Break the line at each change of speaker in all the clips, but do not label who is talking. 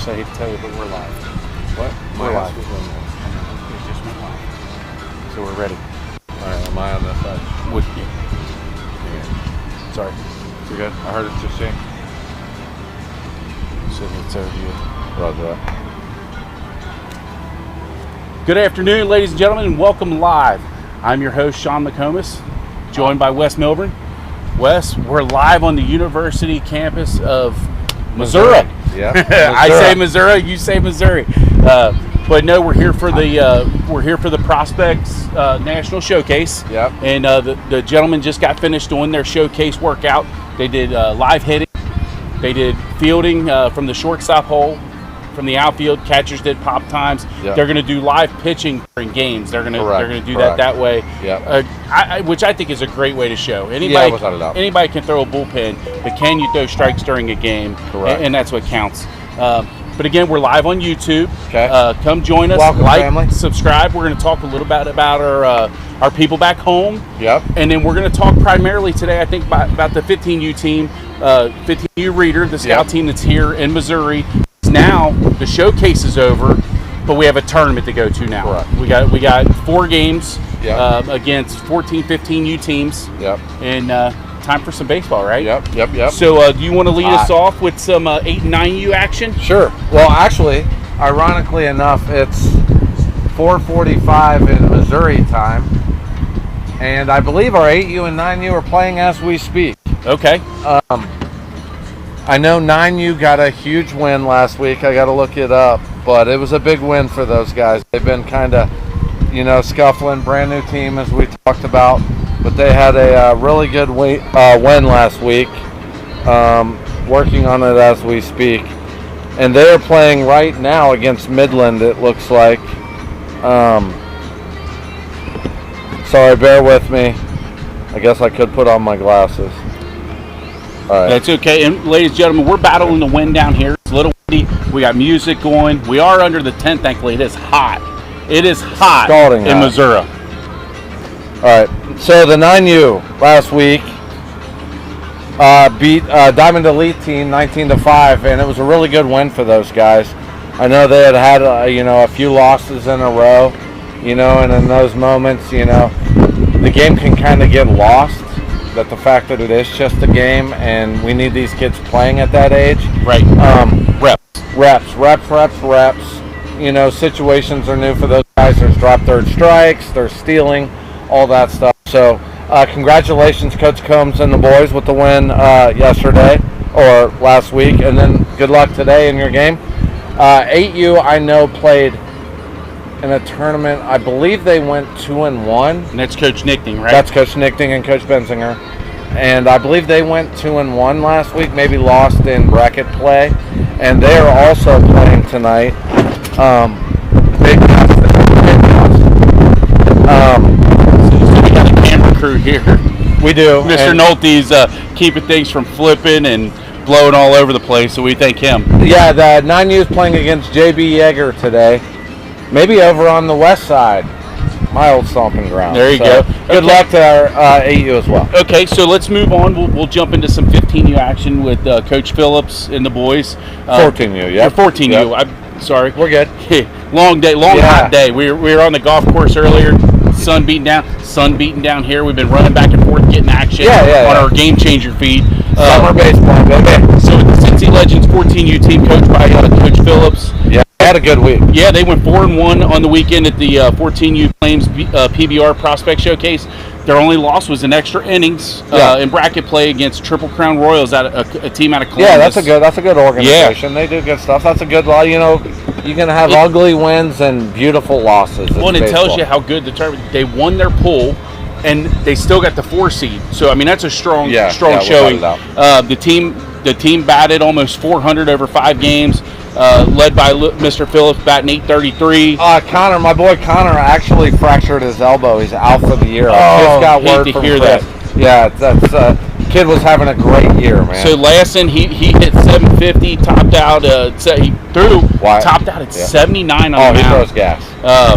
Chris, I hate to tell you, but we're live.
What?
We're live.
It
just went live. So we're ready.
All right, am I on this side?
With you. Sorry.
You good? I heard it's just Shane.
So it's over you.
Roger that.
Good afternoon, ladies and gentlemen, and welcome live. I'm your host, Sean McComas, joined by Wes Milburn. Wes, we're live on the university campus of Missouri.
Yeah.
I say Missouri, you say Missouri. But no, we're here for the Prospects National Showcase.
Yep.
And the gentlemen just got finished doing their showcase workout. They did live hitting. They did fielding from the shortstop hole. From the outfield, catchers did pop times.
Yep.
They're going to do live pitching during games. They're going to do that way.
Yep.
Which I think is a great way to show anybody.
Without a doubt.
Anybody can throw a bullpen, but can you throw strikes during a game?
Correct.
And that's what counts. But again, we're live on YouTube.
Okay.
Come join us.
Welcome,
like,
family.
subscribe. We're going to talk a little bit about our people back home.
Yep.
And then we're going to talk primarily today, I think, about the 15U team, 15U Reader, the scout team that's here in Missouri. Now the showcase is over, but we have a tournament to go to now.
Correct.
We got 4 games
Yep.
against 14, 15U teams.
Yep.
And time for some baseball, right?
Yep.
So do you want to lead us off with some 8 and 9U action?
Sure. Well, actually, ironically enough, it's 4:45 in Missouri time, and I believe our 8U and 9U are playing as we speak.
Okay.
I know 9U got a huge win last week. I got to look it up, but it was a big win for those guys. They've been kind of, scuffling. Brand new team, as we talked about, but they had a really good win last week. Working on it as we speak, and they are playing right now against Midland. It looks like. Sorry, bear with me. I guess I could put on my glasses. All right.
That's okay. And ladies and gentlemen, we're battling the wind down here. It's a little windy. We got music going. We are under the tent, thankfully. It is hot. It is hot
Scalding
in
hot.
Missouri.
All right. So the 9U last week beat Diamond Elite team 19-5, and it was a really good win for those guys. I know they had a few losses in a row, and in those moments, the game can kind of get lost. That the fact that it is just a game, and we need these kids playing at that age.
Right. Reps.
Situations are new for those guys. There's drop third strikes, there's stealing, all that stuff. So congratulations, Coach Combs and the boys, with the win yesterday or last week, and then good luck today in your game. 8U, I know, played in a tournament. I believe they went 2-1.
And that's Coach Nickting, right?
That's Coach Nickting and Coach Benzinger. And I believe they went 2-1 last week, maybe lost in bracket play. And they are also playing tonight. Big loss.
So we got a camera crew here.
We do.
Mr. Nolte's keeping things from flipping and blowing all over the place, so we thank him.
Yeah, the 9U is playing against JB Yeager today. Maybe over on the west side, my old stomping ground.
There you go.
Good luck to our 8U as well.
Okay, so let's move on. We'll jump into some 15U action with Coach Phillips and the boys.
14U, yeah.
14U.
Yep.
I'm sorry.
We're good.
Long day, hot day. We were on the golf course earlier. Sun beating down here. We've been running back and forth, getting action on our Game Changer feed.
Summer baseball, baby.
So with the Cincy Legends 14U team, coached by Coach Phillips.
Yeah, had a good week.
Yeah, they went 4-1 on the weekend at the 14U Flames PBR Prospect Showcase. Their only loss was in extra innings in bracket play against Triple Crown Royals, a team out of Columbus.
Yeah, that's a good organization. Yeah. They do good stuff. That's a good law. You're gonna have ugly wins and beautiful losses.
Well, it tells you how good the tournament. They won their pool, and they still got the 4 seed. So I mean, that's a strong showing. The team batted almost 400 over 5 games. Led by Mr. Phillips, batting .833.
Connor, my boy Connor, actually fractured his elbow. He's out for the year.
Oh,
got word
hate to
from
hear
Chris.
that.
Yeah, that's kid was having a great year, man.
So Lassen, he hit 750, topped out. Topped out at 79 on the mound.
He throws gas.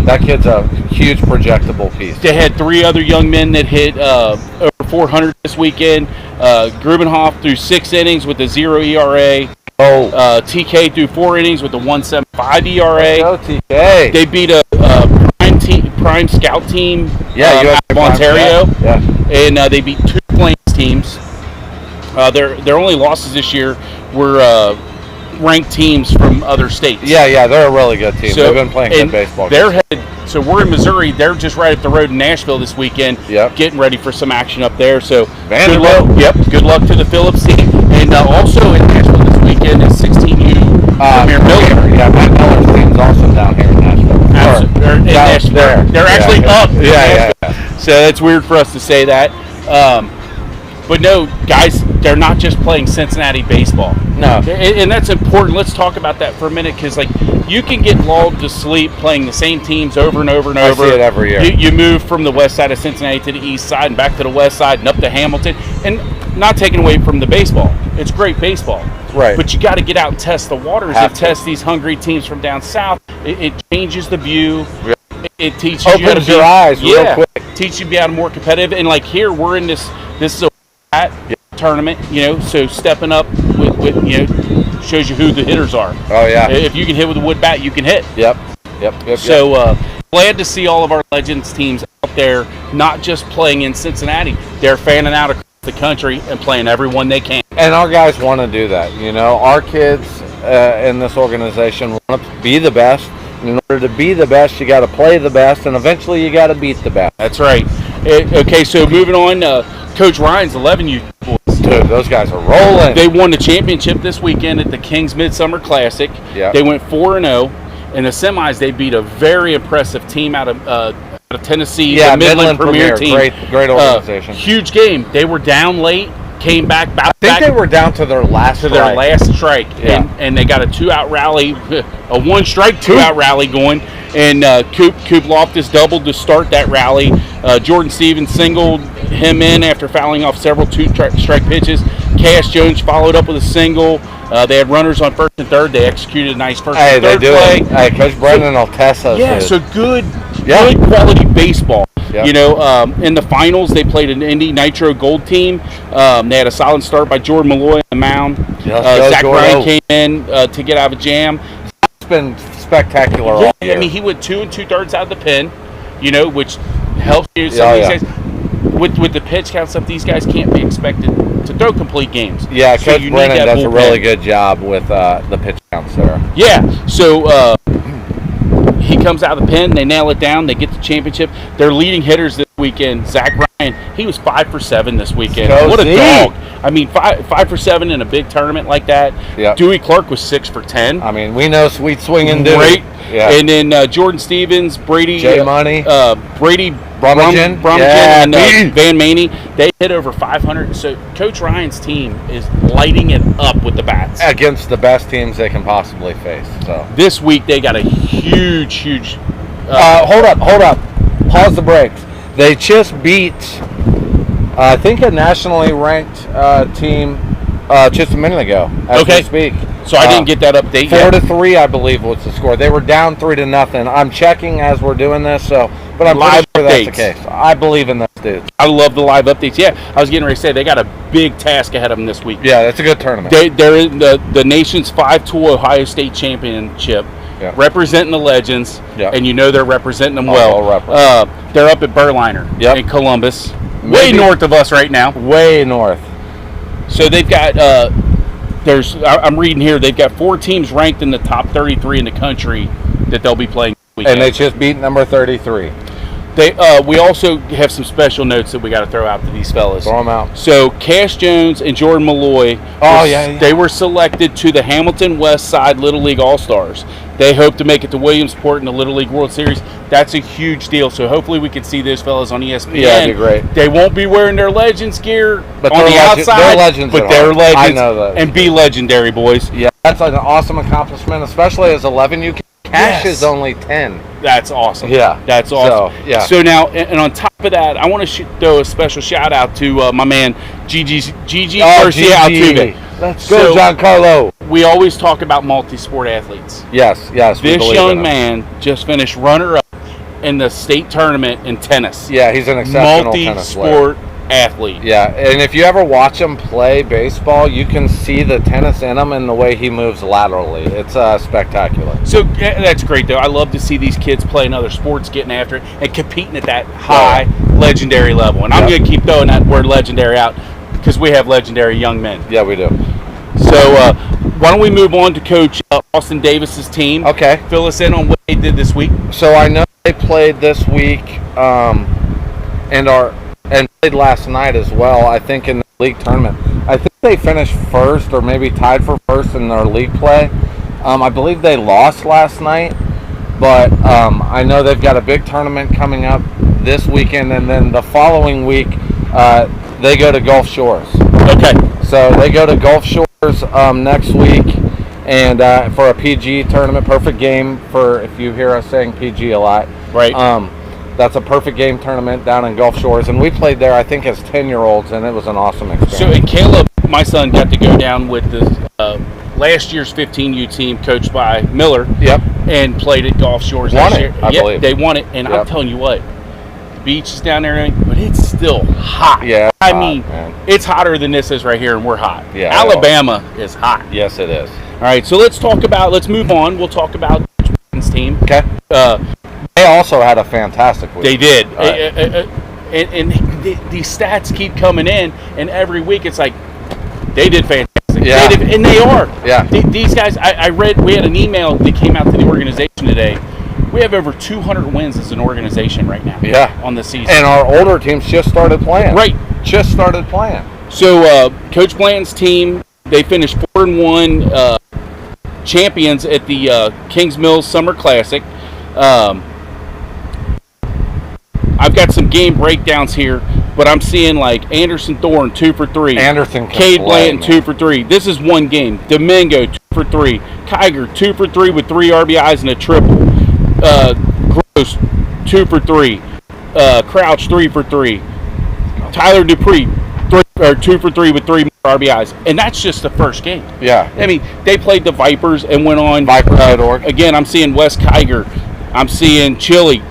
That kid's a huge projectable piece.
They had 3 other young men that hit over 400 this weekend. Grubenhoff threw 6 innings with a 0 ERA. TK threw 4 innings with a 1.75 ERA.
Go TK.
They beat a prime scout team
out
of Ontario.
Yeah.
And they beat 2 Plains teams. Their only losses this year were ranked teams from other states.
Yeah, they're a really good team. They've been playing good baseball.
So we're in Missouri. They're just right up the road in Nashville this weekend, getting ready for some action up there. So good luck. Good luck to the Phillips team. And also in Nashville this weekend is 16U Premier Miller.
Yeah, Matt Miller's team's also down here in Nashville.
They're actually up.
Yeah.
So it's weird for us to say that. But no, guys, they're not just playing Cincinnati baseball.
No.
And that's important. Let's talk about that for a minute, because you can get lulled to sleep playing the same teams over and over and over.
I see it every year.
You move from the west side of Cincinnati to the east side and back to the west side and up to Hamilton. And not taking away from the baseball. It's great baseball.
Right.
But you got to get out and test the waters and test these hungry teams from down south. It changes the view.
Yeah.
It teaches
you how to be your eyes real quick.
Teaches you to be out more competitive. And like here, we're in this is a tournament, so stepping up with shows you who the hitters are.
Oh yeah.
If you can hit with a wood bat, you can hit.
Yep.
So glad to see all of our Legends teams out there, not just playing in Cincinnati. They're fanning out across the country and playing everyone they can.
And our guys want to do that. Our kids in this organization want to be the best. And in order to be the best, you got to play the best, and eventually you got to beat the best.
That's right. Okay, so moving on, Coach Ryan's 11U boys.
Dude, those guys are rolling.
They won the championship this weekend at the Kings Midsummer Classic.
Yeah.
They went 4-0. In the semis, they beat a very impressive team out of Tennessee, the Midland Premier team.
Great organization.
Huge game. They were down late, came back.
I think they were down to their last
strike.
Yeah.
And they got a 2-out rally, a 1-strike 2-out rally going. And Coop Loftus doubled to start that rally. Jordan Stevens singled him in after fouling off several 2-strike pitches. Cash Jones followed up with a single. They had runners on first and third. They executed a nice first and third play.
Hey, Coach Brendan will test us.
Yeah, so good quality baseball.
Yep.
In the finals, they played an Indy Nitro Gold team. They had a solid start by Jordan Malloy on the mound. Zach Ryan came in to get out of a jam.
It's been spectacular all year.
I mean, he went 2 2/3 out of the pen, which helps you. Some of these guys, with the pitch count stuff, these guys can't be expected to throw complete games.
Yeah, so Coach Brennan does a really good job with the pitch counts there.
Yeah, so he comes out of the pen, they nail it down, they get the championship. Their leading hitters this weekend, Zach Ryan, he was 5 for 7 this weekend. What a dog! I mean, 5 for 7 in a big tournament like that.
Yep.
Dewey Clark was 6 for 10.
I mean, we know sweet swinging Dewey.
Great.
Yeah.
And then Jordan Stevens, Brady,
Money,
Brady
Brummingen,
and Van Maney, they hit over 500. So Coach Ryan's team is lighting it up with the bats
against the best teams they can possibly face. So
this week they got a huge.
Hold up. Pause the brakes. They just beat, I think, a nationally ranked team just a minute ago. As we speak.
So I didn't get that update.
4-3, I believe, was the score. They were down 3-0. I'm checking as we're doing this, but I'm pretty sure that's the case. I believe in those dudes.
I love the live updates. Yeah, I was getting ready to say they got a big task ahead of them this week.
Yeah, that's a good tournament.
They're in the nation's 5-tool Ohio State Championship, representing the Legends, and they're representing them well. They're up at Berliner in Columbus, way north of us right now.
Way north.
So they've got. I'm reading here, they've got 4 teams ranked in the top 33 in the country that they'll be playing this weekend.
And they just beat number 33.
We also have some special notes that we got to throw out to these fellas.
Throw them out.
So Cash Jones and Jordan Malloy, they were selected to the Hamilton West Side Little League All-Stars. They hope to make it to Williamsport in the Little League World Series. That's a huge deal. So hopefully we can see those fellas on ESPN.
Yeah, that'd be great.
They won't be wearing their Legends gear on the outside.
They're legends,
but they're legends.
I know that.
And be legendary, boys.
Yeah, that's an awesome accomplishment, especially as 11U. Cash is only 10.
That's awesome.
Yeah.
That's awesome. So now, and on top of that, I want to throw a special shout out to my man, Gigi Garcia Altuve.
Let's go, Giancarlo.
We always talk about multi-sport athletes.
Yes.
This young man just finished runner-up in the state tournament in tennis.
Yeah, he's an exceptional tennis player.
Multi-sport athlete.
Yeah, and if you ever watch him play baseball, you can see the tennis in him and the way he moves laterally. It's spectacular.
So that's great, though. I love to see these kids playing other sports, getting after it, and competing at that high, legendary level. And I'm going to keep throwing that word legendary out because we have legendary young men.
Yeah, we do.
So why don't we move on to Coach Austin Davis's team?
Okay.
Fill us in on what they did this week.
So I know they played this week and played last night as well, I think, in the league tournament. I think they finished first or maybe tied for first in their league play. I believe they lost last night, but I know they've got a big tournament coming up this weekend, and then the following week they go to Gulf Shores.
Okay.
So they go to Gulf Shores next week, and for a PG tournament, perfect game for, if you hear us saying PG a lot.
Right.
That's a perfect game tournament down in Gulf Shores, and we played there, I think, as 10-year-olds, and it was an awesome experience.
So, and Caleb, my son, got to go down with the last year's 15U team, coached by Miller.
Yep.
And played at Gulf Shores
won
last
it,
year.
I believe.
They won it, and I'm telling you what, the beach is down there, but it's still hot.
Yeah.
I mean, it's hotter than this is right here, and we're hot.
Yeah.
Alabama is hot.
Yes, it is.
All right, so let's move on. We'll talk about the team.
Okay. They also had a fantastic week.
They did. And these stats keep coming in, and every week it's like, they did fantastic.
Yeah.
And they are.
Yeah.
These guys, I read, we had an email that came out to the organization today. We have over 200 wins as an organization right now.
Yeah.
On the season.
And our older teams just started playing.
Right.
Just started playing.
So, Coach Blanton's team, they finished 4-1 champions at the Kings Mills Summer Classic. I've got some game breakdowns here, but I'm seeing like Anderson Thorne 2 for 3.
Anderson can
Cade
play,
Blanton 2 for 3. This is one game. Domingo 2 for 3. Kiger 2 for 3 with 3 RBIs and a triple. Gross 2 for 3. Crouch 3 for 3. Tyler Dupree 2 for 3 with 3 more RBIs, and that's just the first game.
Yeah.
I mean, they played the Vipers and went on.
Vipers.org.
Again, I'm seeing Wes Kiger. I'm seeing Chili.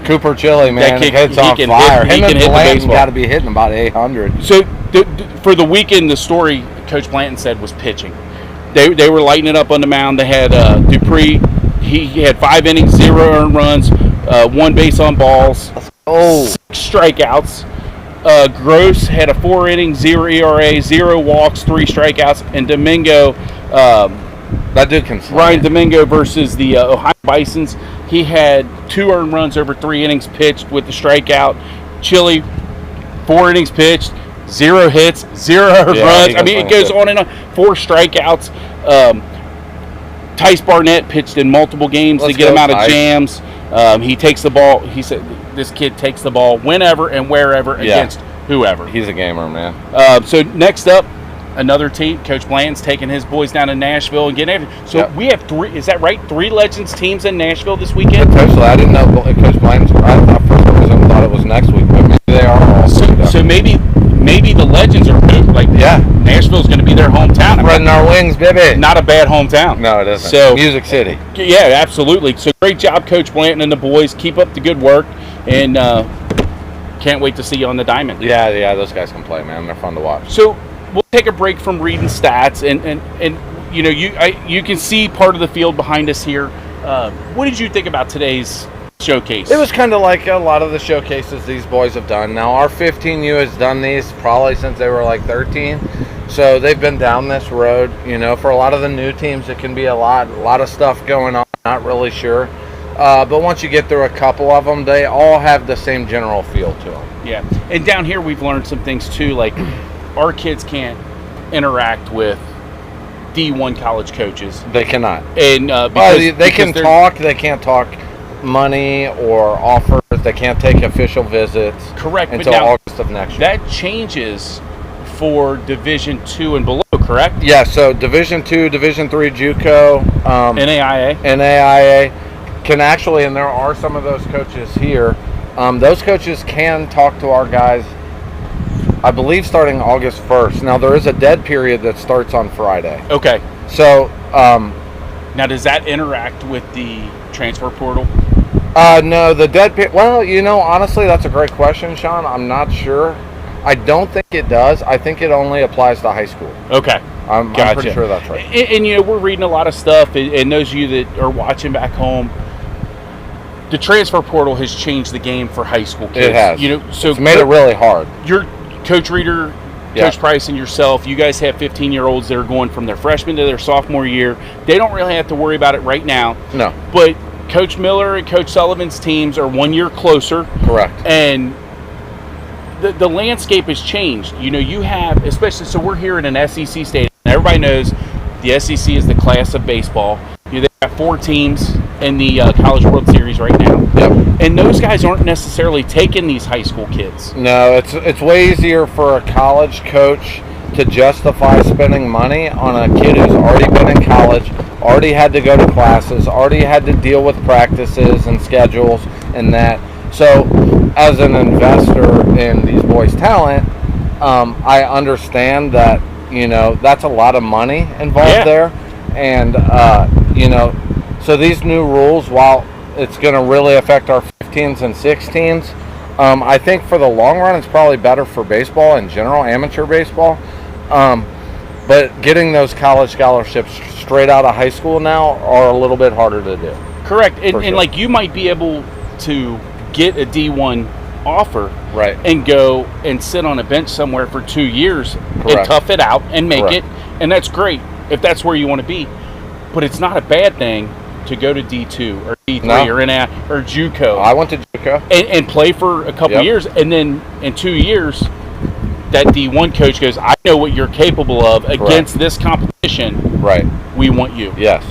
Cooper Chili, man.
He
Head's on
can
fire.
hit- he
Him
can
and
hit the
Blanton
baseball.
got to be hitting about 800.
So for the weekend, the story Coach Blanton said was pitching. They were lighting it up on the mound. They had Dupree. He had 5 innings, 0 earned runs, 1 base on balls, 6 strikeouts. Gross had a 4 inning, 0 ERA, 0 walks, 3 strikeouts, and Domingo.
That dude can slay.
Ryan Domingo versus the Ohio Bisons. He had 2 earned runs over 3 innings pitched with the strikeout. Chili, 4 innings pitched, 0 hits, 0 earned runs. I mean, it goes on and on. 4 strikeouts. Tice Barnett pitched in multiple games to get him out of jams. He takes the ball. He said this kid takes the ball whenever and wherever against whoever.
He's a gamer, man.
So next up, another team. Coach Blanton's taking his boys down to Nashville and getting everything. So we have 3. Is that right? 3 Legends teams in Nashville this weekend.
Potentially, I didn't know Coach Blanton's. I thought for some reason thought it was next week, but maybe they are all.
So maybe the Legends are like Nashville's going to be their hometown.
Spreading our wings, baby.
Not a bad hometown.
No, it isn't.
So
Music City.
Yeah, absolutely. So great job, Coach Blanton and the boys. Keep up the good work, and can't wait to see you on the diamond.
Yeah, those guys can play, man. They're fun to watch.
So we'll take a break from reading stats, and you know, you can see part of the field behind us here. What did you think about today's showcase?
It was kind of like a lot of the showcases these boys have done. Now, our 15U has done these probably since they were like 13. So they've been down this road. You know, for a lot of the new teams, it can be a lot of stuff going on. Not really sure. But once you get through a couple of them, they all have the same general feel to them.
Yeah. And down here, we've learned some things too. Like, our kids can't interact with D1 college coaches.
They cannot.
And
they can talk. They can't talk money or offers. They can't take official visits.
Correct.
Until August of next year.
That changes for Division II and below, correct?
Yeah. So Division II, Division III JUCO, NAIA can actually, and there are some of those coaches here. Those coaches can talk to our guys, I believe, starting August 1st. Now, there is a dead period that starts on Friday.
Okay.
So,
now, does that interact with the transfer portal?
No, the dead period. Well, you know, honestly, that's a great question, Sean. I'm not sure. I don't think it does. I think it only applies to high school.
Okay.
I'm pretty sure that's right.
And we're reading a lot of stuff, and those of you that are watching back home, the transfer portal has changed the game for high school kids.
It has.
So
it's made it really hard.
Your Coach Reeder, Coach Price, and yourself, you guys have 15-year-olds that are going from their freshman to their sophomore year. They don't really have to worry about it right now.
No.
But Coach Miller and Coach Sullivan's teams are 1 year closer.
Correct.
And the landscape has changed. You have, especially, so we're here in an SEC stadium. Everybody knows the SEC is the class of baseball. They've got 4 teams in the College World Series right now.
Yep.
And those guys aren't necessarily taking these high school kids.
No, it's way easier for a college coach to justify spending money on a kid who's already been in college, already had to go to classes, already had to deal with practices and schedules and that. So as an investor in these boys' talent, I understand that, that's a lot of money involved there. And, so these new rules, while it's going to really affect our 15s and 16s, I think for the long run, it's probably better for baseball in general, amateur baseball. But getting those college scholarships straight out of high school now are a little bit harder to do.
Correct. And like, you might be able to get a D1 offer,
right,
and go and sit on a bench somewhere for 2 years.
Correct.
And tough it out and make
Correct.
it, and that's great if that's where you want to be. But it's not a bad thing to go to D2 or D3 or JUCO.
I went to JUCO
and play for a couple years, and then in 2 years, that D1 coach goes, I know what you're capable of against this competition.
Right.
We want you.
Yes.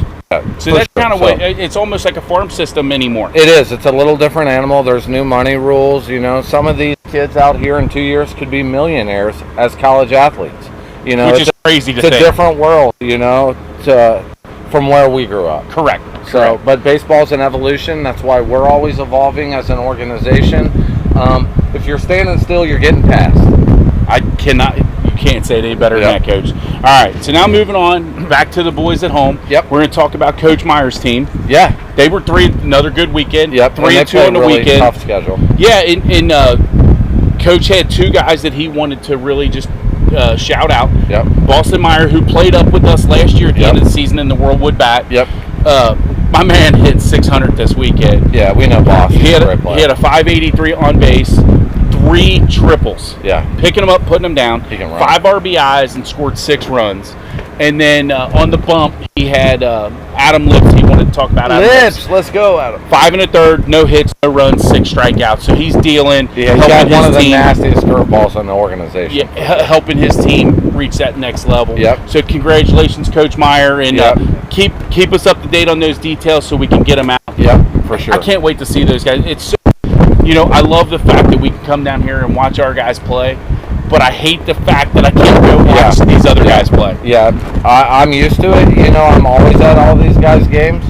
So that's kind of what it's almost like a farm system anymore.
It is. It's a little different animal. There's new money rules. Some of these kids out here in 2 years could be millionaires as college athletes.
Which is crazy to
think.
It's
a different world, from where we grew up.
Correct.
But baseball's an evolution. That's why we're always evolving as an organization. If you're standing still, you're getting passed.
You can't say it any better than that, Coach. All right, so now moving on back to the boys at home.
Yep.
We're going to talk about Coach Meyer's team.
Yeah.
They were 3, another good weekend.
Yep.
3-2 on the
really
weekend.
Tough schedule.
Yeah, and Coach had 2 guys that he wanted to really just shout out.
Yep.
Boston Meyer, who played up with us last year at the end of the season in the Worldwood Bat.
Yep.
My man hit 600 this weekend.
Yeah, we know Boston.
He had a 583 on base, 3 triples.
Yeah.
Picking them up, putting them down.
He can run.
5 RBIs and scored 6 runs. And then on the bump, he had Adam Lips. He wanted to talk about Adam Lips.
Let's go, Adam.
5 1/3, no hits, no runs, 6 strikeouts. So he's dealing.
Yeah, he's got one of the nastiest curveballs in the organization.
Yeah, helping his team reach that next level.
Yep.
So congratulations, Coach Meyer, and keep us up to date on those details so we can get them out.
Yep, for sure.
I can't wait to see those guys. It's so, I love the fact that we can come down here and watch our guys play, but I hate the fact that I can't go watch these other guys play.
Yeah, I'm used to it. I'm always at all these guys' games,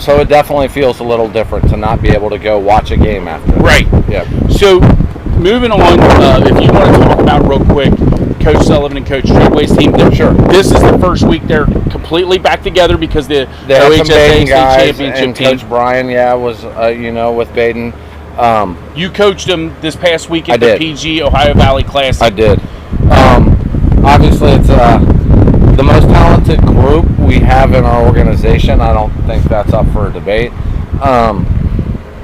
so it definitely feels a little different to not be able to go watch a game after.
Right.
Yeah.
So moving on, if you want to talk about real quick, Coach Sullivan and Coach Treadway's team.
Sure.
This is the first week they're completely back together because the
OHSA
championship
and
team.
Coach Brian, was with Baden.
You coached them this past week at
the
PG Ohio Valley Classic.
I did. Obviously, it's the most talented group we have in our organization. I don't think that's up for a debate.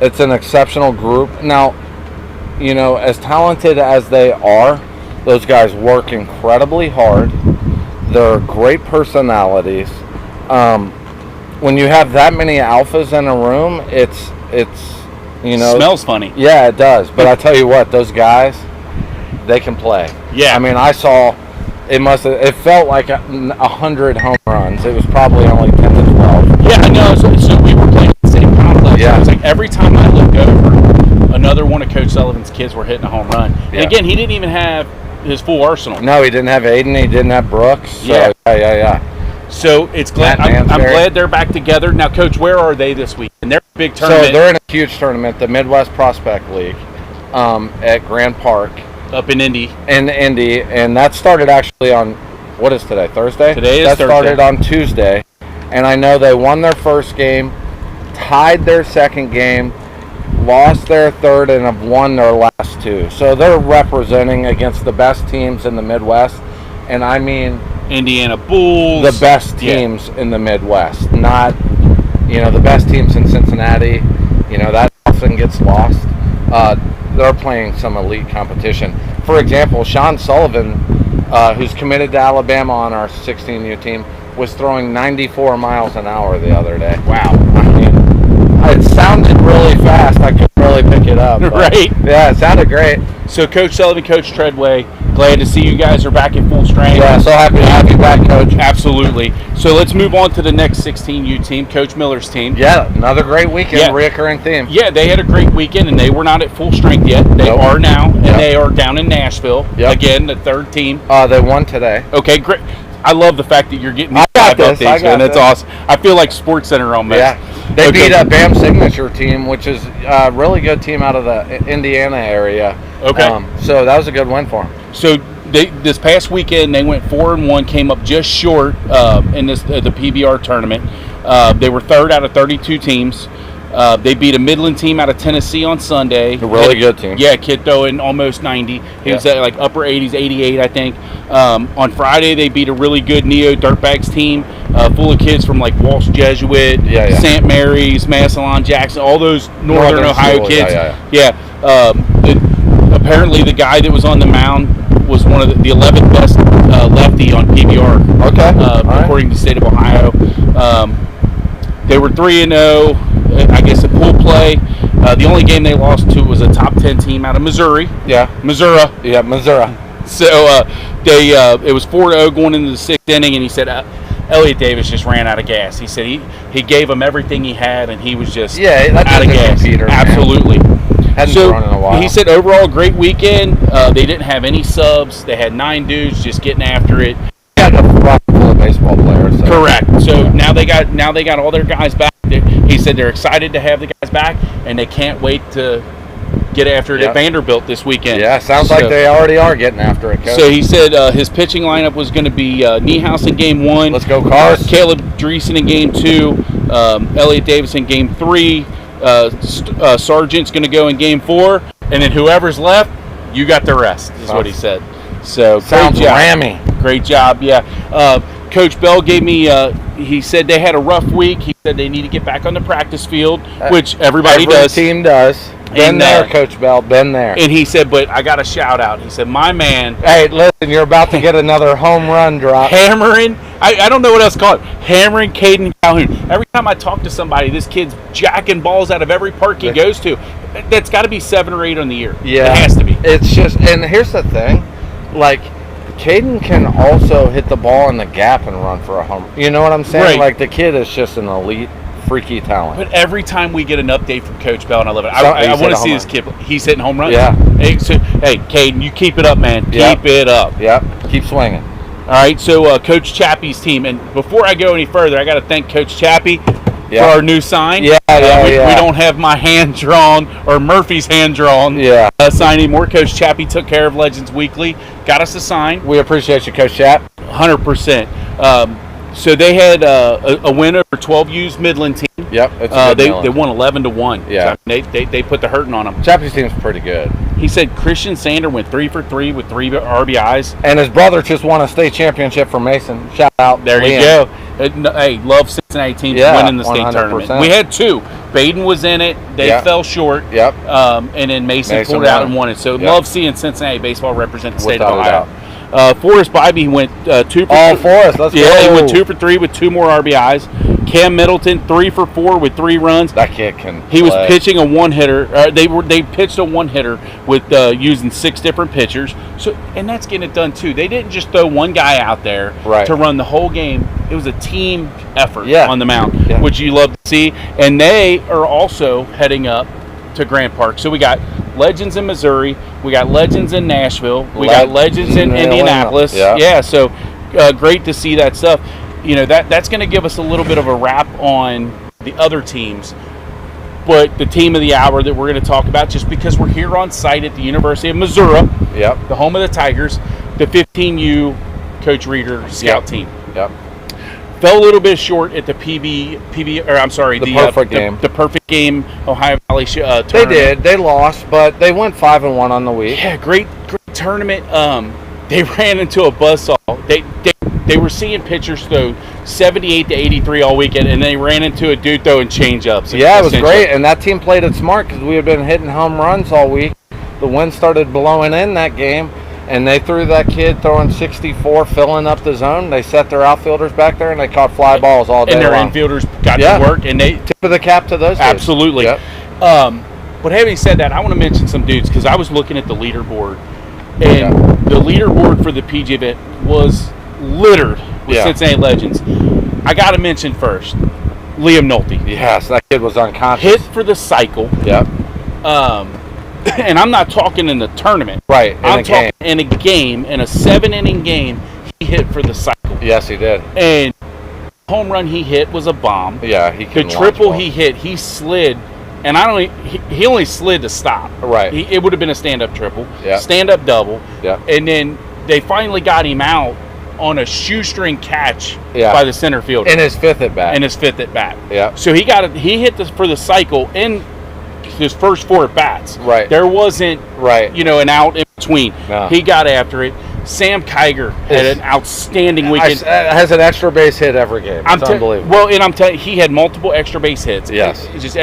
It's an exceptional group. Now, as talented as they are, those guys work incredibly hard. They're great personalities. When you have that many alphas in a room, it's
smells funny.
Yeah, it does. But I tell you what, those guys, they can play.
Yeah.
I mean, I saw it felt like 100 home runs. It was probably only 10 to 12.
Yeah, I know. So we were playing the same complex.
Yeah.
It's like every time I looked over, another one of Coach Sullivan's kids were hitting a home run. And again, he didn't even have his full arsenal.
No, he didn't have Aiden. He didn't have Brooks. So, yeah.
So it's glad I'm glad they're back together. Now, Coach, where are they this week? And they're a big tournament.
So they're in a huge tournament, the Midwest Prospect League, at Grand Park.
Up in Indy.
And that started actually on, what is today, Thursday?
Today is Thursday.
That started on Tuesday. And I know they won their first game, tied their second game, lost their third, and have won their last too. So they're representing against the best teams in the Midwest, and I mean
Indiana Bulls,
the best teams in the Midwest, not the best teams in Cincinnati. That often gets lost. They're playing some elite competition. For example, Sean Sullivan, who's committed to Alabama on our 16U team, was throwing 94 miles an hour the other day.
Wow.
It sounded really fast. I couldn't really pick it up.
Right.
Yeah, it sounded great.
So Coach Sullivan, Coach Treadway, glad to see you guys are back in full strength.
Yeah, so happy to have you back, Coach.
Absolutely. So let's move on to the next 16U team, Coach Miller's team.
Yeah, another great weekend, reoccurring theme.
Yeah, they had a great weekend, and they were not at full strength yet. They are now, and they are down in Nashville. Again, the third team.
They won today.
Okay, great. I love the fact that you're getting these live updates, man. That's awesome. I feel like SportsCenter almost.
Yeah. They beat a BAM Signature team, which is a really good team out of the Indiana area.
Okay.
So that was a good win for them.
So this past weekend, they went 4-1, came up just short in the PBR tournament. They were third out of 32 teams. They beat a Midland team out of Tennessee on Sunday.
A really good team.
Yeah, kid throwing almost 90. He was at like upper 80s, 88, I think. On Friday, they beat a really good Neo Dirtbags team, full of kids from like Walsh Jesuit, St. Mary's, Massillon, Jackson, all those Northern Ohio kids. Apparently, the guy that was on the mound was one of the 11th best lefty on PBR.
Okay.
According to the state of Ohio. They were 3-0. I guess a pool play. The only game they lost to was a top 10 team out of Missouri. Missouri.
Yeah, Missouri.
So it was 4-0 going into the sixth inning, and he said Elliot Davis just ran out of gas. He said he gave him everything he had, and he was just out of gas. Absolutely.
Hadn't thrown in a while.
He said overall great weekend. They didn't have any subs. They had 9 dudes just getting after it.
Had a roster full of baseball players. So.
Correct. So now they got all their guys back. He said they're excited to have the guys back, and they can't wait to get after it at Vanderbilt this weekend.
Yeah, sounds like they already are getting after it, Coach.
So he said his pitching lineup was going to be Niehaus in Game 1.
Let's go, Cars.
Caleb Dreesen in Game 2. Elliot Davis in Game 3. Sargent's going to go in Game 4. And then whoever's left, you got the rest, is what he said. So
sounds rammy.
Great job, Coach Bell gave me, he said they had a rough week. He said they need to get back on the practice field, which everybody does.
Every team does. Been there, Coach Bell, been there.
And he said, but I got a shout out. He said, my man.
Hey, listen, you're about to get another home run drop.
Hammering, I don't know what else to call it. Hammering Caden Calhoun. Every time I talk to somebody, this kid's jacking balls out of every park he goes to. That's got to be 7 or 8 on the year.
Yeah.
It has to be.
It's just, and here's the thing, like, Caden can also hit the ball in the gap and run for a home. You know what I'm saying?
Right.
Like, the kid is just an elite, freaky talent.
But every time we get an update from Coach Bell, and I love it, I want to see this kid. He's hitting home runs.
Yeah.
Hey, Caden, you keep it up, man. Keep it up.
Yep. Keep swinging.
All right, so Coach Chappie's team. And before I go any further, I got to thank Coach Chappie for our new sign.
We
don't have my hand drawn or Murphy's hand drawn sign anymore. Coach Chappie took care of Legends Weekly, got us a sign.
We appreciate you, Coach Chapp.
100%. So they had a win over 12U's Midland team.
Yep,
they won 11-1.
Yeah,
so they put the hurting on them.
Chappie's team's pretty good.
He said Christian Sander went 3 for 3 with 3 RBIs,
and his brother just won a state championship for Mason. Shout out,
there
Liam.
You go. Hey, love Cincinnati teams winning the state 100%. Tournament. We had 2. Baden was in it. They fell short.
Yep.
And then Mason pulled it out and won it. So love seeing Cincinnati baseball represent the state of Ohio. Forrest Bybee went 2 for 3.
Forrest, let's go.
Yeah, he went 2 for 3 with 2 more RBIs. Cam Middleton 3 for 4 with 3 runs.
That kid can.
He was pitching a 1-hitter. They pitched a 1-hitter with using 6 different pitchers. So and that's getting it done too. They didn't just throw one guy out there to run the whole game. It was a team effort on the mound, which you love to see. And they are also heading up to Grant Park. So we got Legends in Missouri. We got Legends in Nashville. We got Legends in Indianapolis. Yeah, so great to see that stuff. You know, that's going to give us a little bit of a wrap on the other teams. But the team of the hour that we're going to talk about, just because we're here on site at the University of Missouri, the home of the Tigers, the 15U Coach Reeder Scout team. Fell a little bit short at the the
perfect game.
The perfect game, Ohio Valley tournament.
They did. They lost, but they went 5-1 on the week.
Yeah, great tournament. They ran into a buzzsaw. They were seeing pitchers throw 78 to 83 all weekend, and they ran into a dude throwing change-ups.
Yeah, it was great, and that team played it smart because we had been hitting home runs all week. The wind started blowing in that game, and they threw that kid throwing 64, filling up the zone. They set their outfielders back there, and they caught fly balls all day
and their
long.
infielders got to work, and they
tip of the cap to those dudes.
Absolutely.
Yep.
But having said that, I want to mention some dudes because I was looking at the leaderboard, and the leaderboard for the PG event was littered with Cincinnati legends. I got to mention first Liam Nolte.
Yes, that kid was unconscious.
Hit for the cycle.
Yep.
And I'm not talking in the tournament.
Right.
I'm talking in a game, in a 7-inning game, he hit for the cycle.
Yes, he did.
And the home run he hit was a bomb.
Yeah, he could.
The triple he hit, he slid, and he only slid to stop.
Right.
It would have been a stand-up triple,
yeah.
Stand-up double.
Yeah.
And then they finally got him out on a shoestring catch by the center fielder.
In his fifth at bat.
Yeah. So he hit this for the cycle in his first 4 at bats.
Right.
There wasn't an out in between.
No.
He got after it. Sam Kiger had an outstanding weekend.
Has an extra base hit every game. It's unbelievable.
Well, and I'm telling you, he had multiple extra base hits.
Yes.
It's just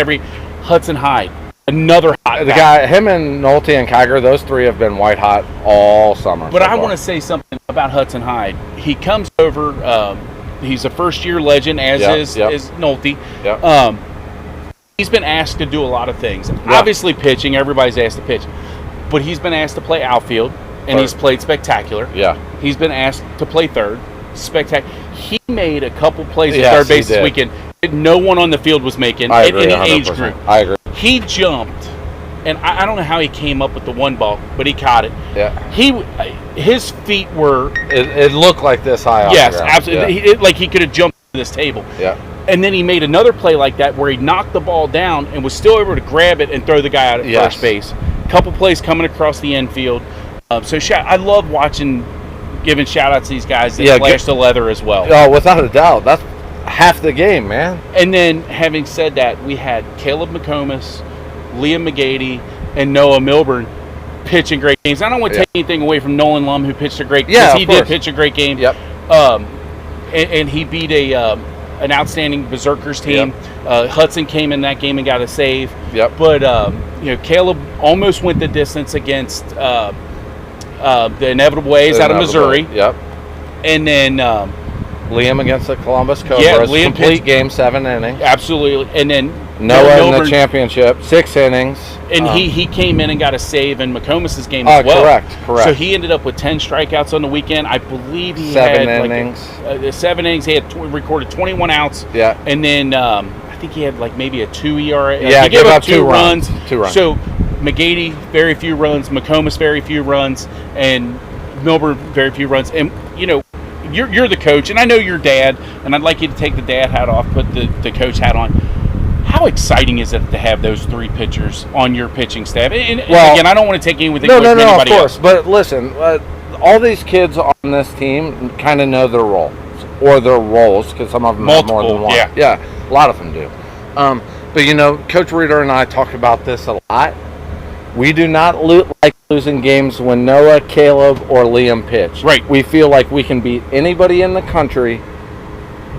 Hudson Hyde, another hot
guy. Him and Nolte and Kiger, those 3 have been white hot all summer.
But I want to say something about Hudson Hyde. He comes over. He's a first-year legend, as is Nolte.
Yep.
He's been asked to do a lot of things. Obviously, pitching. Everybody's asked to pitch, but he's been asked to play outfield, and he's played spectacular.
Yeah.
He's been asked to play third. Spectacular. He made a couple plays at third base this weekend that no one on the field was making in any age group.
I agree.
He jumped, and I don't know how he came up with the one ball, but he caught it.
Yeah.
His feet were.
It looked like this high.
Yes, absolutely.
Yeah.
Like he could have jumped to this table.
Yeah.
And then he made another play like that where he knocked the ball down and was still able to grab it and throw the guy out at first base. A couple plays coming across the infield. I love giving shout-outs to these guys that flash the leather as well.
Oh, without a doubt. That's half the game, man.
And then, having said that, we had Caleb McComas, Liam McGady, and Noah Milburn pitching great games. I don't want to take anything away from Nolan Lum, who pitched a great game. Yeah, he did pitch a great game.
Yep.
And he beat an outstanding Berserkers team. Yep. Hudson came in that game and got a save.
Yep.
But Caleb almost went the distance against the Inevitable A's out of Missouri.
Yep.
And then
Liam against the Columbus Cobras.
Yeah, Liam
complete game, 7 innings.
Absolutely. And then
Noah in the championship, 6 innings.
And he came in and got a save in McComas' game as well.
Correct.
So he ended up with 10 strikeouts on the weekend. I believe he
7
had
innings.
7 innings. He had recorded 21 outs.
Yeah.
And then I think he had maybe a 2 ERA.
Yeah,
he gave up 2 runs.
2 runs.
So McGady, very few runs. McComas, very few runs. And Milburn, very few runs. And, you're the coach, and I know your dad, and I'd like you to take the dad hat off, put the coach hat on. How exciting is it to have those 3 pitchers on your pitching staff? And again, I don't want to take anything away from anybody else.
Of course. But listen, all these kids on this team kind of know their roles, because some of them have more than one. Yeah, a lot of them do. But Coach Reeder and I talk about this a lot. We do not like losing games when Noah, Caleb, or Liam pitch.
Right.
We feel like we can beat anybody in the country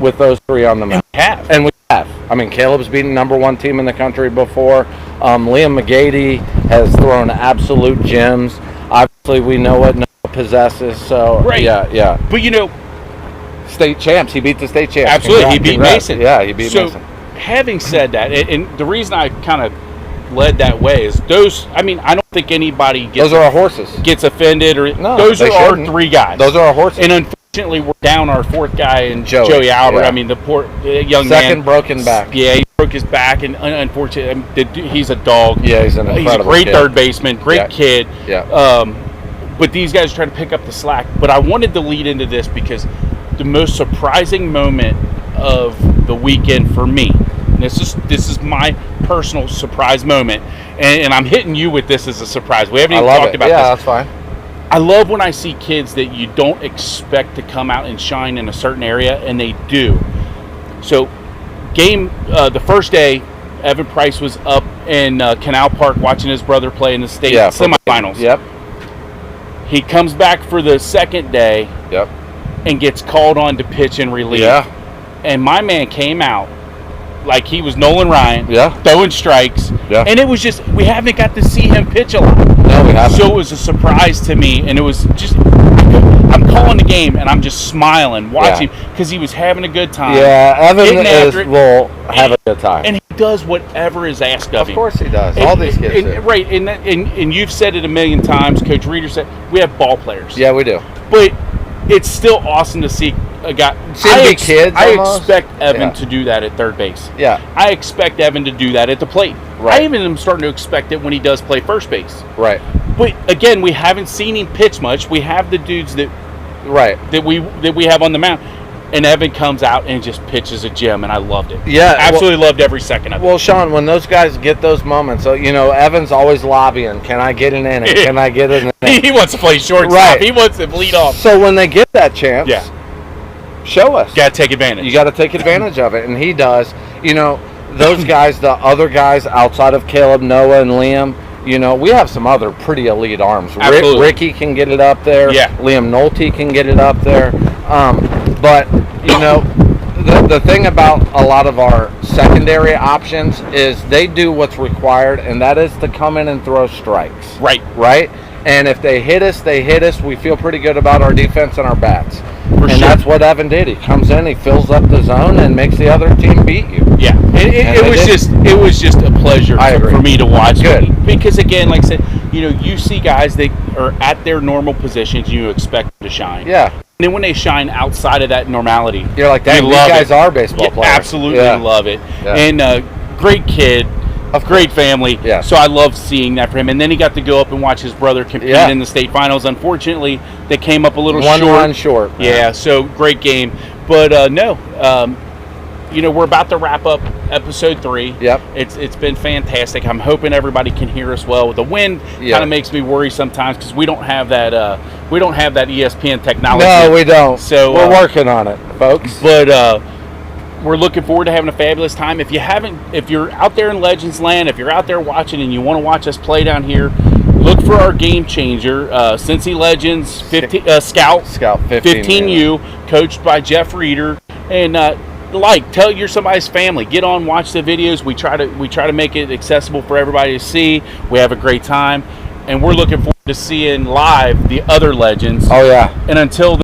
with those 3 on the mound. And we have. I mean, Caleb's beaten number 1 team in the country before. Liam McGady has thrown absolute gems. Obviously, we know what Noah possesses. So, yeah.
But,
state champs. He beat the state champs.
Absolutely. He beat Mason.
Yeah, he beat Mason.
So, having said that, and the reason I kind of led that way is those. I mean, I don't think anybody
those are our horses.
Gets offended or
no,
those are our 3 guys.
Those are our horses.
And unfortunately, we're down our 4th guy in Joey Albert. Yeah. I mean, the poor young man.
Second broken back.
Yeah, he broke his back, and unfortunately, he's a dog.
Yeah, he's an incredible
He's a great
kid.
Third baseman, great kid.
Yeah.
But these guys try to pick up the slack. But I wanted to lead into this because the most surprising moment of the weekend for me. This is my personal surprise moment, and I'm hitting you with this as a surprise. We haven't even talked about this.
Yeah, that's fine.
I love when I see kids that you don't expect to come out and shine in a certain area, and they do. So, the first day, Evan Price was up in Canal Park watching his brother play in the state semifinals.
Yep.
He comes back for the second day.
Yep.
And gets called on to pitch and relief.
Yeah.
And my man came out like he was Nolan Ryan.
Yeah.
Throwing strikes.
Yeah.
And it was just, we haven't got to see him pitch a lot.
No, we haven't.
So it was a surprise to me. And it was just, I'm calling the game and I'm just smiling, watching, because he was having a good time.
Yeah, Evan will have a good time.
And he does whatever is asked of him.
Of course he does. All these kids do.
Right. And you've said it a million times. Coach Reeder said, we have ball players.
Yeah, we do.
But it's still awesome to see a guy. I expect Evan to do that at third base.
Yeah.
I expect Evan to do that at the plate.
Right.
I even am starting to expect it when he does play first base.
Right.
But again, we haven't seen him pitch much. We have the dudes that we have on the mound. And Evan comes out and just pitches a gem, and I loved it.
Yeah.
Absolutely loved every second of it.
Well, Sean, when those guys get those moments, so, Evan's always lobbying, can I get an inning? Can I get an inning?
He wants to play shortstop.
Right.
He wants to lead off.
So when they get that chance, show us.
Got to take advantage.
You got to take advantage of it, and he does. Those guys, the other guys outside of Caleb, Noah, and Liam, we have some other pretty elite arms. Ricky can get it up there.
Yeah.
Liam Nolte can get it up there. But, the thing about a lot of our secondary options is they do what's required, and that is to come in and throw strikes.
Right.
Right? And if they hit us, they hit us. We feel pretty good about our defense and our bats. That's what Evan did. He comes in, he fills up the zone, and makes the other team beat you.
Yeah, it was just a pleasure for me to watch.
Good.
Because again, like I said, you see guys that are at their normal positions, you expect them to shine.
Yeah.
And then when they shine outside of that normality,
you're like, dang, these guys are baseball players.
Absolutely love it. Yeah. And great kid. Great family.
Yeah.
So I love seeing that for him. And then he got to go up and watch his brother compete in the state finals. Unfortunately, they came up a little short.
1 run short.
Yeah, so great game. But we're about to wrap up episode 3.
Yep.
It's been fantastic. I'm hoping everybody can hear us well. The wind kind of makes me worry sometimes because we don't have that ESPN technology.
No, we don't.
So
we're working on it, folks.
But we're looking forward to having a fabulous time. If you're out there in Legends Land, if you're out there watching and you want to watch us play down here, look for our game changer, Cincy Legends Scout 15U, coached by Jeff Reeder, and tell somebody's family, get on, watch the videos. We try to make it accessible for everybody to see. We have a great time, and we're looking forward to seeing live the other legends.
Oh yeah.
And until